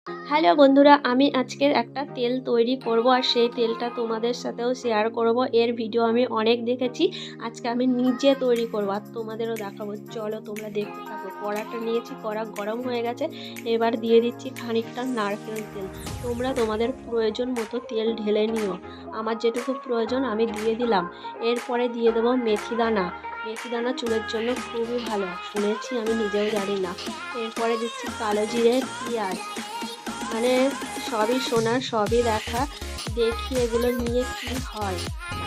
Hello বন্ধুরা, আমি আজকে একটা তেল তৈরি করব আর সেই তেলটা তোমাদের সাথেও শেয়ার করব। এর ভিডিও আমি অনেক দেখেছি, আজকে আমি নিজে তৈরি করব আর তোমাদেরও দেখাবো। চলো তোমরা দেখতে থাকো। কড়াটা নিয়েছি, কড়া গরম হয়ে গেছে, এবার দিয়ে দিচ্ছি খানিকটা নারকেল তেল। তোমরা তোমাদের প্রয়োজন মতো তেল ঢেলে নিও, আমার যেটুকু প্রয়োজন আমি দিয়ে দিলাম। এরপরে দিয়ে দেবো মেথি দানা। মেথি দানা চুলের জন্য খুবই ভালো, শুনেছি, আমি নিজেও জানি না। এরপরে দিচ্ছি কালো জিরে, পেঁয়াজ, মানে সবই শোনা সবই দেখা, দেখি এগুলো নিয়ে কি হয়,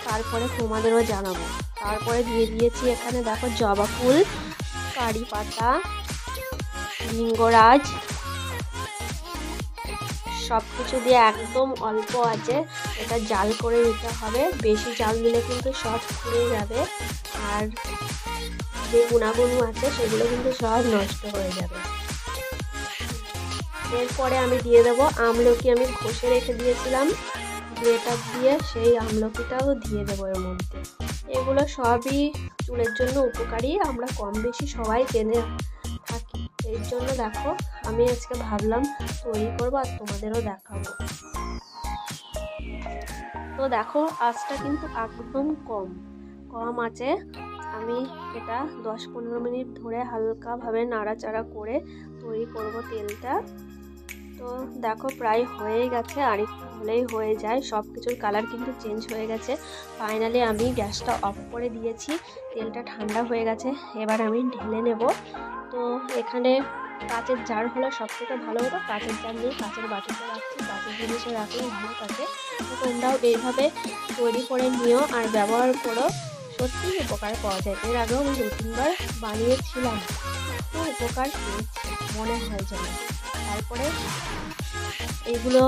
তারপরে তোমাদেরও জানাবো। তারপরে দিয়ে দিয়েছি এখানে দেখো জবা ফুল, কারি পাতা, লিঙ্গরাজ, সব কিছু দিয়ে একদম অল্প আছে এটা জাল করে নিতে হবে। বেশি জাল দিলে কিন্তু সব পুড়ে যাবে আর যে গুণাগুণ আছে সেগুলো কিন্তু সব নষ্ট হয়ে যাবে। এরপরে আমি দিয়ে দেবো আমলকি, আমি ঘষে রেখে দিয়েছিলাম গ্রেটার দিয়ে, সেই আমলকিটাও দিয়ে দেবো এর মধ্যে। এগুলো সবই চুলের জন্য উপকারী, আমরা কম বেশি সবাই জেনে থাকি। এই জন্য দেখো আমি আজকে ভাবলাম তৈরি করবো আর তোমাদেরও দেখাবো। তো দেখো আঁচটা কিন্তু একদম কম কম আছে। আমি এটা 10-15 মিনিট ধরে হালকাভাবে নাড়াচাড়া করে তৈরি করব তেলটা। তো দেখো প্রায় হয়ে গেছে, আর একটু হলেই হয়ে যায়। সব কিছুর কালার কিন্তু চেঞ্জ হয়ে গেছে। ফাইনালি আমি গ্যাসটা অফ করে দিয়েছি, তেলটা ঠান্ডা হয়ে গেছে, এবার আমি ঢেলে নেব। তো এখানে কাচের জার হলে সব থেকে ভালো হতো, কাচের জার নেই, কাচের বাটিতে রাখছি, কাচের জিনিসে রাখলেই ভালো থাকে। তো তোমরাও এইভাবে তৈরি করে নিও আর ব্যবহার করো, সত্যি উপকার পাওয়া যায়। এর আগেও আমি 2-3বার বানিয়েছিলাম, তো উপকার পেয়েছি মনে হয় যেন। তারপরে এগুলো